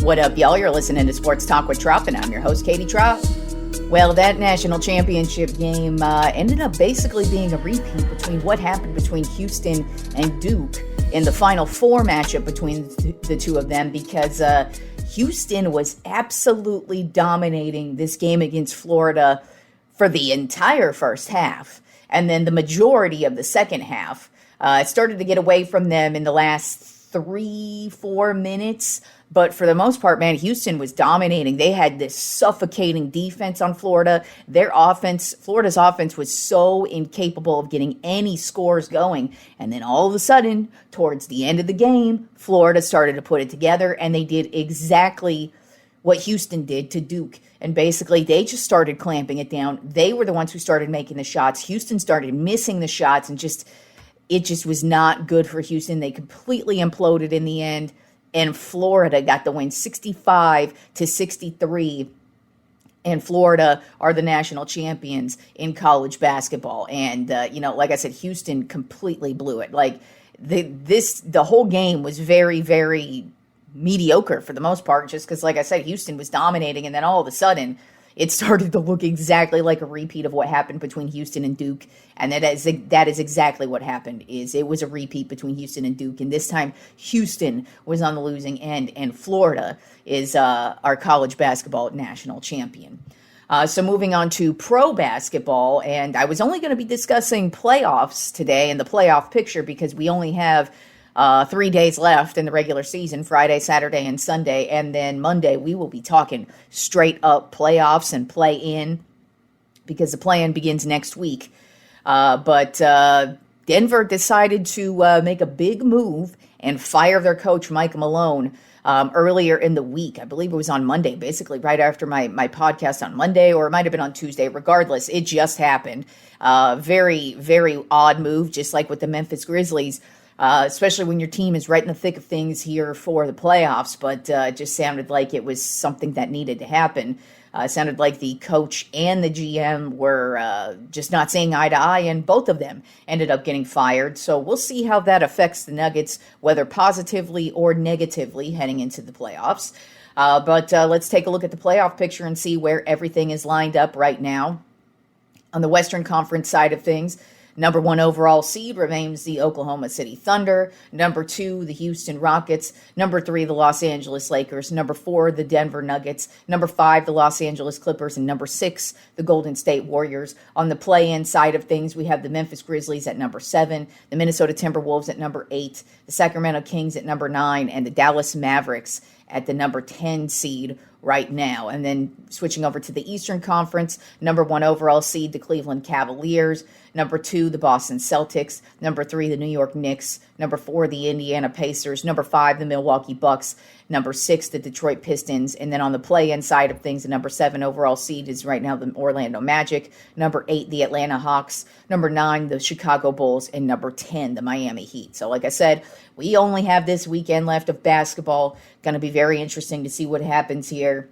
What up, y'all? You're listening to Sports Talk with Tropp, and I'm your host, Katie Tropp. Well, that national championship game ended up basically being a repeat between what happened between Houston and Duke in the Final Four matchup between the two of them, because Houston was absolutely dominating this game against Florida for the entire first half. And then the majority of the second half started to get away from them in the last 3-4 minutes. But for the most part, man, Houston was dominating. They had this suffocating defense on Florida. Florida's offense was so incapable of getting any scores going. And then all of a sudden, towards the end of the game, Florida started to put it together, and they did exactly what Houston did to Duke. And basically, they just started clamping it down. They were the ones who started making the shots. Houston started missing the shots, and it just was not good for Houston. They completely imploded in the end, and Florida got the win 65-63. And Florida are the national champions in college basketball. And, like I said, Houston completely blew it. Like, the whole game was very, very mediocre for the most part, just because, like I said, Houston was dominating, and then all of a sudden it started to look exactly like a repeat of what happened between Houston and Duke. And that is exactly what happened. It was a repeat between Houston and Duke, and this time Houston was on the losing end, and Florida is our college basketball national champion. So moving on to pro basketball, and I was only going to be discussing playoffs today and the playoff picture because we only have 3 days left in the regular season, Friday, Saturday, and Sunday. And then Monday, we will be talking straight up playoffs and play-in because the play-in begins next week. But Denver decided to make a big move and fire their coach, Mike Malone, earlier in the week. I believe it was on Monday, basically right after my podcast on Monday, or it might have been on Tuesday. Regardless, it just happened. Very, very odd move, just like with the Memphis Grizzlies. Especially when your team is right in the thick of things here for the playoffs, but it just sounded like it was something that needed to happen. It sounded like the coach and the GM were just not seeing eye to eye, and both of them ended up getting fired. So we'll see how that affects the Nuggets, whether positively or negatively heading into the playoffs. But let's take a look at the playoff picture and see where everything is lined up right now. On the Western Conference side of things, number 1 overall seed remains the Oklahoma City Thunder. Number 2, the Houston Rockets. Number 3, the Los Angeles Lakers. Number 4, the Denver Nuggets. Number 5, the Los Angeles Clippers. And number 6, the Golden State Warriors. On the play-in side of things, we have the Memphis Grizzlies at number 7, the Minnesota Timberwolves at number 8, the Sacramento Kings at number 9, and the Dallas Mavericks at the number 10 seed right now. And then switching over to the Eastern Conference, number 1 overall seed, the Cleveland Cavaliers. Number 2, the Boston Celtics. Number 3, the New York Knicks. Number 4, the Indiana Pacers. Number 5, the Milwaukee Bucks. Number 6, the Detroit Pistons. And then on the play-in side of things, the number 7 overall seed is right now the Orlando Magic. Number 8, the Atlanta Hawks. Number 9, the Chicago Bulls. And number 10, the Miami Heat. So like I said, we only have this weekend left of basketball. Going to be very interesting to see what happens here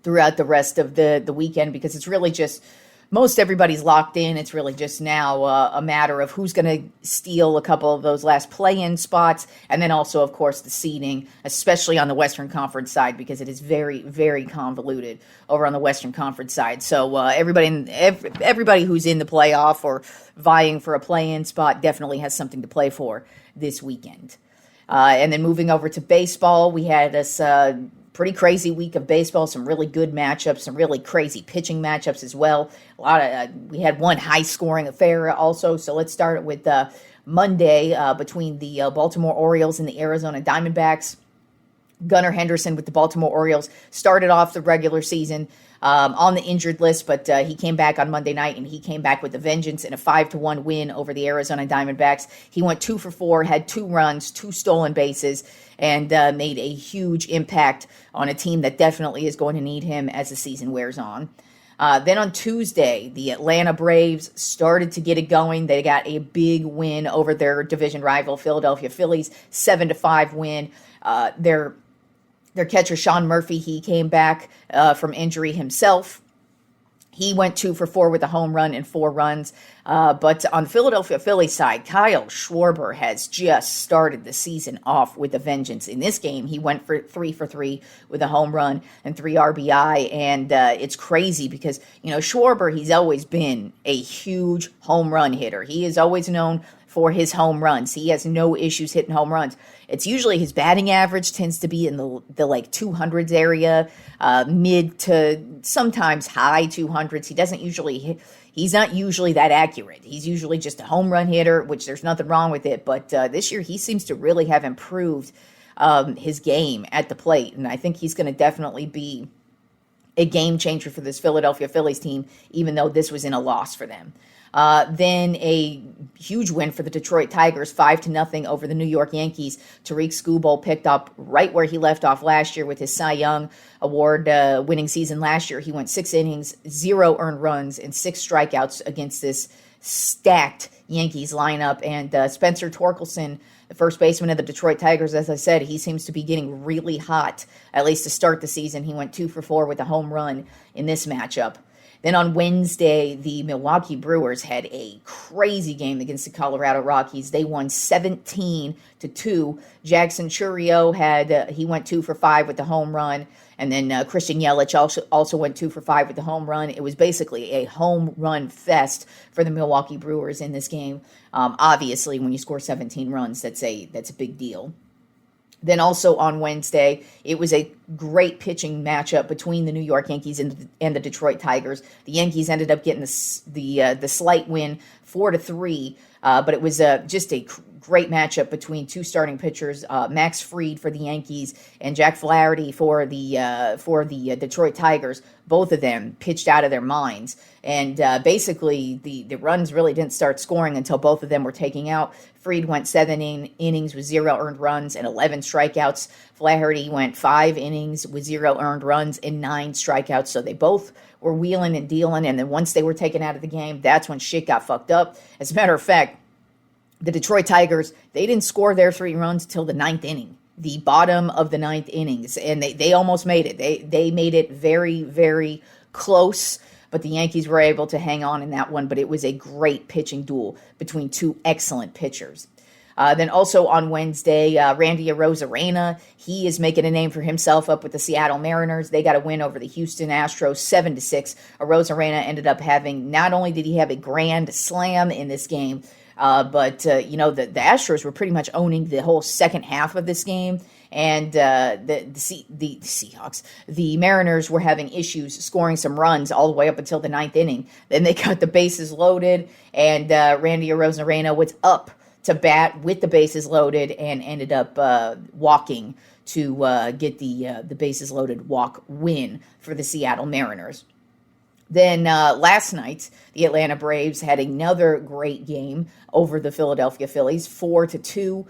throughout the rest of the weekend, because it's really just most everybody's locked in. It's really just now a matter of who's going to steal a couple of those last play-in spots, and then also, of course, the seeding, especially on the Western Conference side, because it is very, very convoluted over on the Western Conference side. So everybody who's in the playoff or vying for a play-in spot definitely has something to play for this weekend. And then moving over to baseball, we had this pretty crazy week of baseball, some really good matchups, some really crazy pitching matchups as well. We had one high-scoring affair also. So let's start with Monday between the Baltimore Orioles and the Arizona Diamondbacks. Gunnar Henderson with the Baltimore Orioles started off the regular season on the injured list, but he came back on Monday night, and he came back with a vengeance in a 5-1 win over the Arizona Diamondbacks. He went 2 for 4, had 2 runs, 2 stolen bases, and made a huge impact on a team that definitely is going to need him as the season wears on. Then on Tuesday, the Atlanta Braves started to get it going. They got a big win over their division rival, Philadelphia Phillies, 7-5 win. Their catcher, Sean Murphy, he came back from injury himself. He went 2 for 4 with a home run and 4 runs. But on the Philadelphia Phillies side, Kyle Schwarber has just started the season off with a vengeance. In this game, he went for 3 for 3 with a home run and 3 RBI. And it's crazy because, Schwarber, he's always been a huge home run hitter. He is always known for his home runs. He has no issues hitting home runs. It's usually his batting average tends to be in the like 200s area, mid to sometimes high 200s. He's not usually that accurate. He's usually just a home run hitter, which there's nothing wrong with it. But this year he seems to really have improved his game at the plate. And I think he's going to definitely be a game changer for this Philadelphia Phillies team, even though this was in a loss for them. Then a huge win for the Detroit Tigers, 5-0 over the New York Yankees. Tariq Skubal picked up right where he left off last year with his Cy Young Award winning season last year. He went 6 innings, 0 earned runs, and 6 strikeouts against this stacked Yankees lineup. And Spencer Torkelson, the first baseman of the Detroit Tigers, as I said, he seems to be getting really hot, at least to start the season. He went 2 for 4 with a home run in this matchup. Then on Wednesday, the Milwaukee Brewers had a crazy game against the Colorado Rockies. They won 17-2. Jackson Chourio he went 2 for 5 with the home run. And then Christian Yelich also went 2 for 5 with the home run. It was basically a home run fest for the Milwaukee Brewers in this game. Obviously, when you score 17 runs, that's a big deal. Then also on Wednesday, it was a great pitching matchup between the New York Yankees and the Detroit Tigers. The Yankees ended up getting the slight win, 4-3, but it was just a great matchup between two starting pitchers, Max Fried for the Yankees and Jack Flaherty for the Detroit Tigers. Both of them pitched out of their minds, and basically the runs really didn't start scoring until both of them were taken out. Fried went 7 innings with 0 earned runs and 11 strikeouts. Flaherty went 5 innings with 0 earned runs and 9 strikeouts. So they both were wheeling and dealing, and then once they were taken out of the game, that's when shit got fucked up. As a matter of fact, the Detroit Tigers, they didn't score their 3 runs till the 9th inning, the bottom of the 9th innings, and they almost made it. They made it very, very close, but the Yankees were able to hang on in that one. But it was a great pitching duel between two excellent pitchers. Then also on Wednesday, Randy Arozarena, he is making a name for himself up with the Seattle Mariners. They got a win over the Houston Astros, 7-6. Arozarena ended up having, not only did he have a grand slam in this game, but the Astros were pretty much owning the whole second half of this game. And the Seahawks, the Mariners were having issues scoring some runs all the way up until the 9th inning. Then they got the bases loaded, and Randy Arozarena was up to bat with the bases loaded and ended up walking to get the bases loaded walk win for the Seattle Mariners. Then last night, the Atlanta Braves had another great game over the Philadelphia Phillies, 4-2.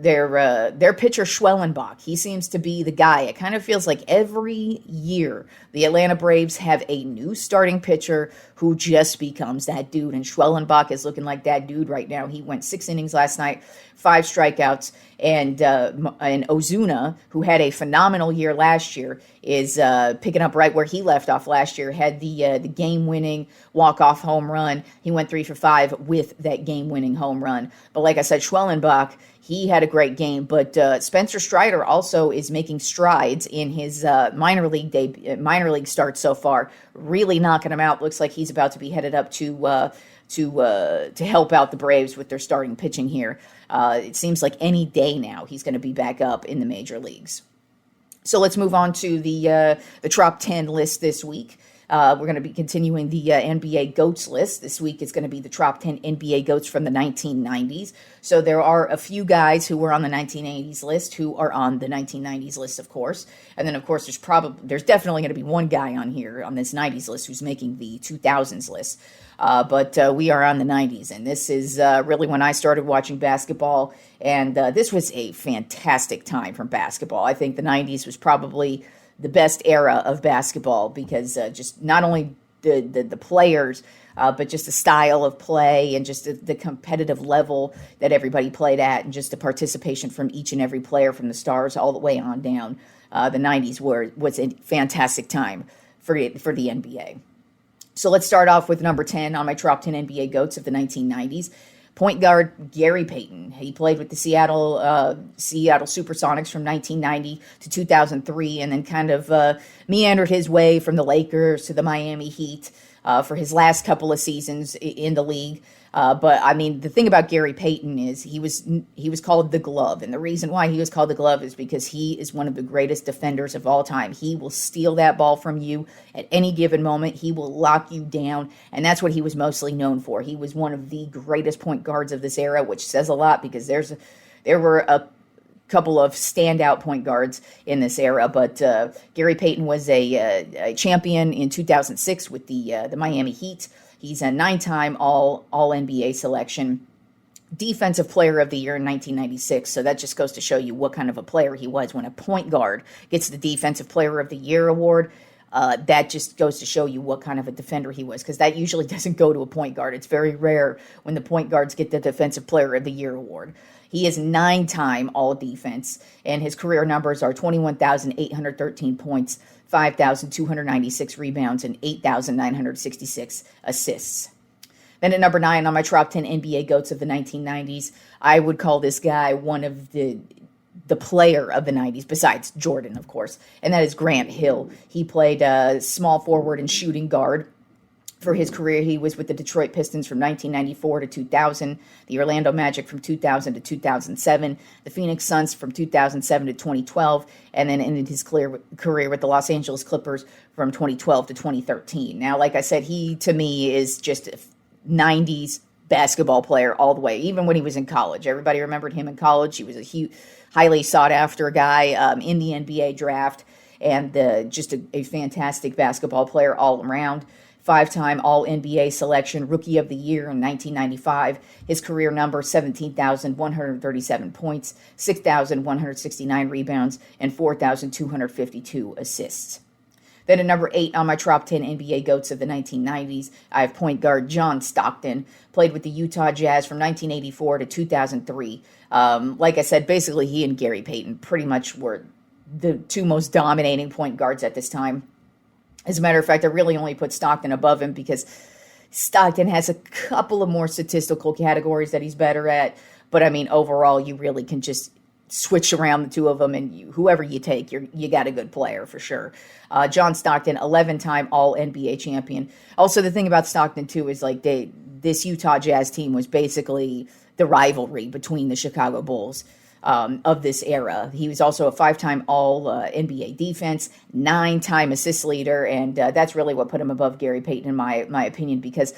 Their pitcher Schwellenbach, he seems to be the guy. It kind of feels like every year the Atlanta Braves have a new starting pitcher who just becomes that dude. And Schwellenbach is looking like that dude right now. He went 6 innings last night, 5 strikeouts, and Ozuna, who had a phenomenal year last year, is picking up right where he left off last year. Had the game-winning walk-off home run. He went 3 for 5 with that game-winning home run. But like I said, Schwellenbach, he had a great game. But Spencer Strider also is making strides in his minor league start so far. Really knocking him out. Looks like he's about to be headed up to help out the Braves with their starting pitching here. It seems like any day now he's going to be back up in the major leagues. So let's move on to the Tropp 10 list this week. We're going to be continuing the NBA GOATs list. This week it's going to be the Tropp 10 NBA GOATs from the 1990s. So there are a few guys who were on the 1980s list who are on the 1990s list, of course. And then, of course, there's definitely going to be one guy on here on this 90s list who's making the 2000s list. But we are on the 90s, and this is really when I started watching basketball, and this was a fantastic time for basketball. I think the 90s was probably the best era of basketball because just not only the players, but just the style of play and just the competitive level that everybody played at, and just the participation from each and every player from the stars all the way on down. The 90s was a fantastic time for the NBA. So let's start off with number 10 on my Tropp 10 NBA GOATs of the 1990s. Point guard Gary Payton. He played with the Seattle Supersonics from 1990 to 2003, and then kind of meandered his way from the Lakers to the Miami Heat for his last couple of seasons in the league. But I mean, the thing about Gary Payton is he was called the Glove, and the reason why he was called the Glove is because he is one of the greatest defenders of all time. He will steal that ball from you at any given moment. He will lock you down, and that's what he was mostly known for. He was one of the greatest point guards of this era, which says a lot because there were a couple of standout point guards in this era, but Gary Payton was a champion in 2006 with the Miami Heat. He's a 9-time All-NBA selection, Defensive Player of the Year in 1996. So that just goes to show you what kind of a player he was. When a point guard gets the Defensive Player of the Year award, that just goes to show you what kind of a defender he was, because that usually doesn't go to a point guard. It's very rare when the point guards get the Defensive Player of the Year award. He is 9-time All-Defense, and his career numbers are 21,813 points, 5,296 rebounds, and 8,966 assists. Then at number 9 on my Tropp 10 NBA GOATs of the 1990s, I would call this guy one of the player of the 90s, besides Jordan, of course, and that is Grant Hill. He played small forward and shooting guard. For his career, he was with the Detroit Pistons from 1994 to 2000, the Orlando Magic from 2000 to 2007, the Phoenix Suns from 2007 to 2012, and then ended his career with the Los Angeles Clippers from 2012 to 2013. Now, like I said, he, to me, is just a 90s basketball player all the way, even when he was in college. Everybody remembered him in college. He was a highly sought-after guy in the NBA draft, and just a fantastic basketball player all around. 5-time All-NBA selection, Rookie of the Year in 1995. His career number, 17,137 points, 6,169 rebounds, and 4,252 assists. Then at number 8 on my Tropp 10 NBA GOATs of the 1990s, I have point guard John Stockton. Played with the Utah Jazz from 1984 to 2003. Like I said, basically he and Gary Payton pretty much were the two most dominating point guards at this time. As a matter of fact, I really only put Stockton above him because Stockton has a couple of more statistical categories that he's better at. But, I mean, overall, you really can just switch around the two of them, and whoever you take, you got a good player for sure. John Stockton, 11-time All-NBA champion. Also, the thing about Stockton, too, is like this Utah Jazz team was basically the rivalry between the Chicago Bulls of this era. He was also a 5-time All-NBA defense, 9-time assist leader, and that's really what put him above Gary Payton in my opinion, because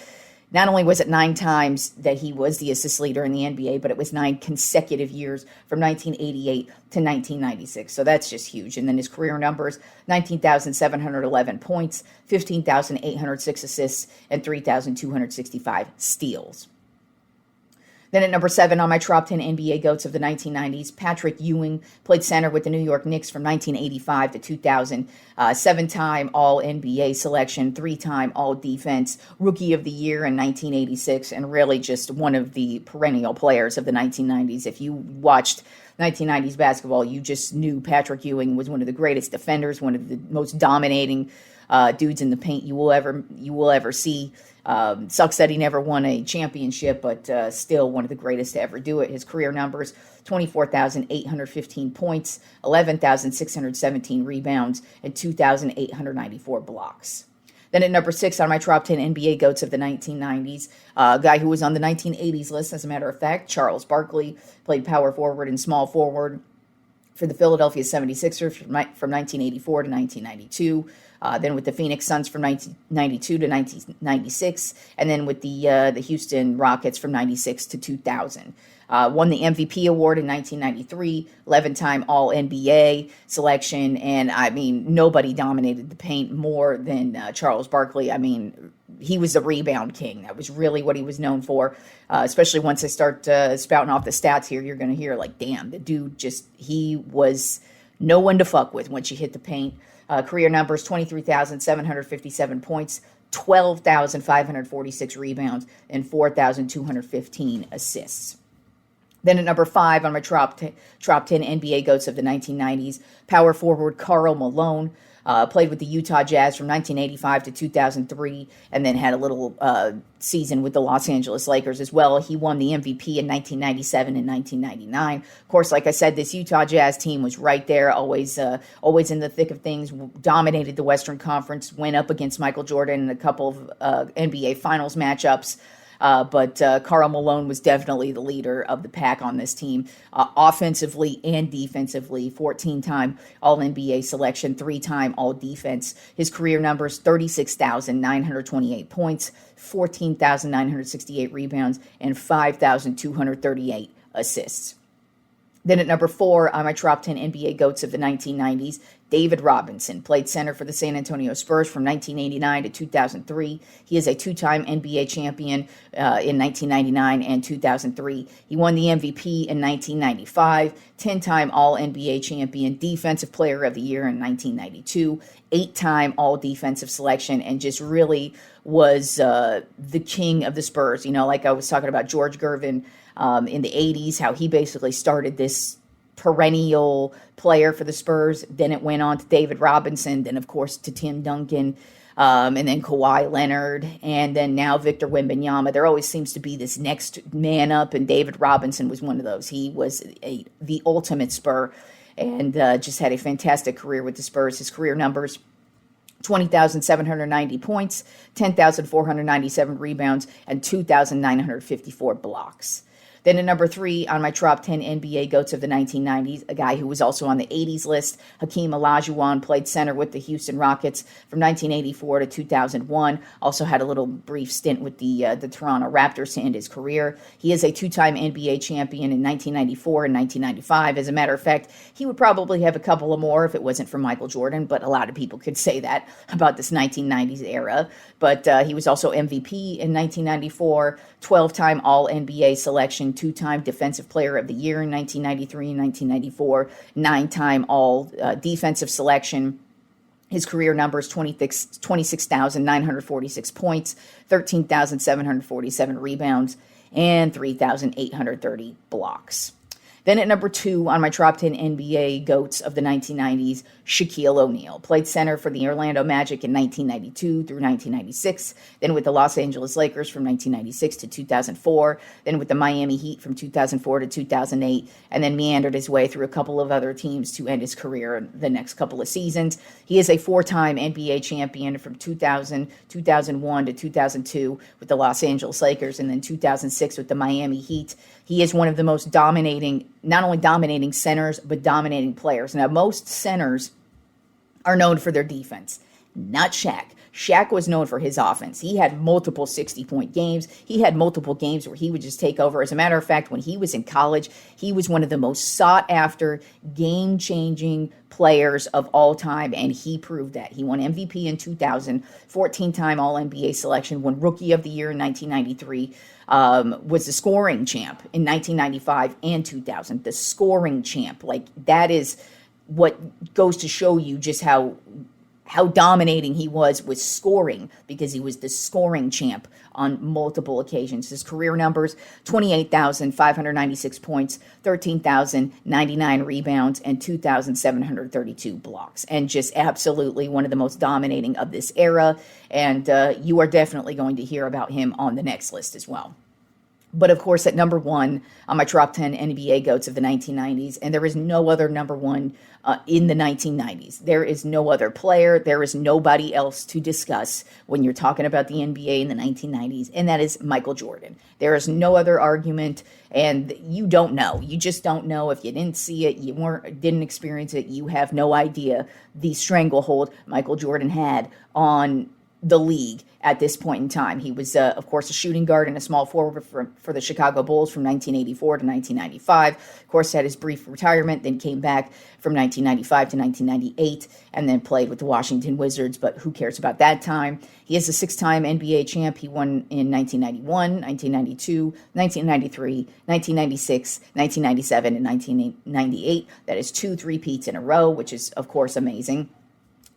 not only was it 9 times that he was the assist leader in the NBA, but it was 9 consecutive years from 1988 to 1996. So that's just huge. And then his career numbers, 19,711 points, 15,806 assists, and 3,265 steals. Then at number 7 on my Tropp 10 NBA GOATs of the 1990s, Patrick Ewing played center with the New York Knicks from 1985 to 2000. 7-time All-NBA selection, 3-time All-Defense, Rookie of the Year in 1986, and really just one of the perennial players of the 1990s. If you watched 1990s basketball, you just knew Patrick Ewing was one of the greatest defenders, one of the most dominating dudes in the paint you will ever see. Sucks that he never won a championship, but still one of the greatest to ever do it. His career numbers, 24,815 points, 11,617 rebounds, and 2,894 blocks. Then at number 6 on my Tropp 10 NBA GOATs of the 1990s, a guy who was on the 1980s list, as a matter of fact, Charles Barkley, played power forward and small forward for the Philadelphia 76ers from 1984 to 1992. Then with the Phoenix Suns from 1992 to 1996, and then with the Houston Rockets from 96 to 2000. Won the MVP award in 1993, 11-time All-NBA selection, and I mean, nobody dominated the paint more than Charles Barkley. I mean, he was the rebound king. That was really what he was known for, especially once I start spouting off the stats here, you're going to hear like, damn, the dude he was no one to fuck with once you hit the paint. Career numbers, 23,757 points, 12,546 rebounds, and 4,215 assists. Then at number 5 on my Trop 10 NBA GOATs of the 1990s, power forward Karl Malone. Played with the Utah Jazz from 1985 to 2003, and then had a little season with the Los Angeles Lakers as well. He won the MVP in 1997 and 1999. Of course, like I said, this Utah Jazz team was right there, always in the thick of things, dominated the Western Conference, went up against Michael Jordan in a couple of NBA Finals matchups. But Karl Malone was definitely the leader of the pack on this team, offensively and defensively. 14-time All-NBA selection, 3-time All-Defense. His career numbers: 36,928 points, 14,968 rebounds, and 5,238 assists. Then at number 4 on my Trop 10 NBA GOATs of the 1990s, David Robinson. Played center for the San Antonio Spurs from 1989 to 2003. He is a 2-time NBA champion in 1999 and 2003. He won the MVP in 1995, 10-time All-NBA champion, Defensive Player of the Year in 1992, 8-time All-Defensive selection, and just really was the king of the Spurs. You know, like I was talking about George Gervin in the 80s, how he basically started this perennial player for the Spurs. Then it went on to David Robinson, then of course to Tim Duncan, and then Kawhi Leonard, and then now Victor Wembanyama. There always seems to be this next man up, and David Robinson was one of those. He was the ultimate Spur, and just had a fantastic career with the Spurs. His career numbers: 20,790 points, 10,497 rebounds, and 2,954 blocks. Then at number 3 on my Trop 10 NBA GOATs of the 1990s, a guy who was also on the 80s list, Hakeem Olajuwon. Played center with the Houston Rockets from 1984 to 2001. Also had a little brief stint with the Toronto Raptors to end his career. He is a 2-time NBA champion in 1994 and 1995. As a matter of fact, he would probably have a couple of more if it wasn't for Michael Jordan, but a lot of people could say that about this 1990s era. But he was also MVP in 1994, 12-time All-NBA selection, 2-time Defensive Player of the Year in 1993 and 1994, 9-time All-Defensive selection. His career numbers: 26,946 points, 13,747 rebounds, and 3,830 blocks. Then at number 2 on my Trop 10 NBA GOATs of the 1990s, Shaquille O'Neal. Played center for the Orlando Magic in 1992 through 1996, then with the Los Angeles Lakers from 1996 to 2004, then with the Miami Heat from 2004 to 2008, and then meandered his way through a couple of other teams to end his career the next couple of seasons. He is a 4-time NBA champion from 2000, 2001 to 2002 with the Los Angeles Lakers, and then 2006 with the Miami Heat. He is one of the most dominating, not only dominating centers, but dominating players. Now, most centers are known for their defense, not Shaq. Shaq was known for his offense. He had multiple 60-point games. He had multiple games where he would just take over. As a matter of fact, when he was in college, he was one of the most sought-after, game-changing players of all time, and he proved that. He won MVP in 2000, 14-time All-NBA selection, won Rookie of the Year in 1993, was the scoring champ in 1995 and 2000. The scoring champ. Like, that is what goes to show you just how dominating he was with scoring, because he was the scoring champ on multiple occasions. His career numbers: 28,596 points, 13,099 rebounds, and 2,732 blocks. And just absolutely one of the most dominating of this era. And you are definitely going to hear about him on the next list as well. But of course, at number 1 on my Trop 10 NBA GOATs of the 1990s, and there is no other number 1 in the 1990s. There is no other player. There is nobody else to discuss when you're talking about the NBA in the 1990s, and that is Michael Jordan. There is no other argument, and you don't know. You just don't know. If you didn't see it, didn't experience it, you have no idea the stranglehold Michael Jordan had on the league at this point in time. He was, of course, a shooting guard and a small forward for the Chicago Bulls from 1984 to 1995. Of course, had his brief retirement, then came back from 1995 to 1998, and then played with the Washington Wizards, but who cares about that time? He is a 6-time NBA champ. He won in 1991, 1992, 1993, 1996, 1997, and 1998. That is 2 three-peats in a row, which is, of course, amazing.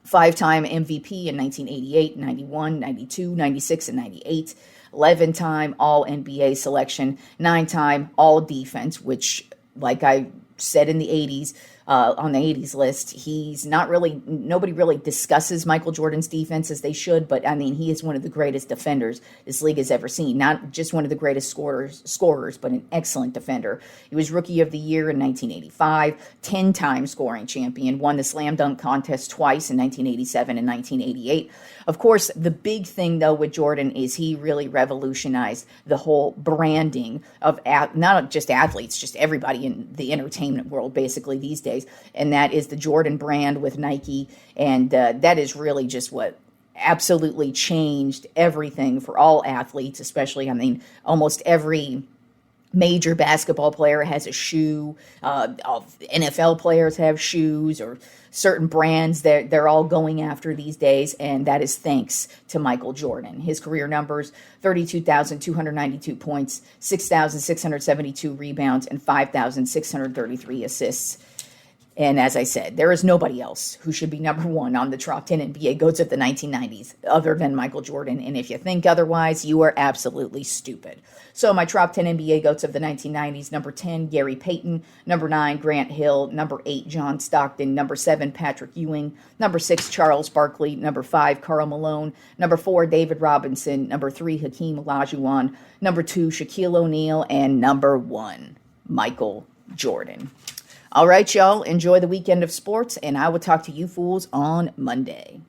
5-time MVP in 1988, 91, 92, 96, and 98. 11-time All-NBA selection, 9-time All-Defense, which, like I said in the 80s, on the 80s list, he's not really, nobody really discusses Michael Jordan's defense as they should, but I mean, he is one of the greatest defenders this league has ever seen. Not just one of the greatest scorers, but an excellent defender. He was Rookie of the Year in 1985, 10-time scoring champion, won the slam dunk contest twice in 1987 and 1988. Of course, the big thing, though, with Jordan is he really revolutionized the whole branding of not just athletes, just everybody in the entertainment world, basically, these days. And that is the Jordan brand with Nike. And that is really just what absolutely changed everything for all athletes, especially, I mean, almost every major basketball player has a shoe. NFL players have shoes or certain brands that they're all going after these days, and that is thanks to Michael Jordan. His career numbers: 32,292 points, 6,672 rebounds, and 5,633 assists. And as I said, there is nobody else who should be number one on the Tropp 10 NBA GOATs of the 1990s other than Michael Jordan. And if you think otherwise, you are absolutely stupid. So my Tropp 10 NBA GOATs of the 1990s: number 10, Gary Payton; number 9, Grant Hill; number 8, John Stockton; number 7, Patrick Ewing; number 6, Charles Barkley; number 5, Karl Malone; number 4, David Robinson; number 3, Hakeem Olajuwon; number 2, Shaquille O'Neal; and number 1, Michael Jordan. All right, y'all, enjoy the weekend of sports, and I will talk to you fools on Monday.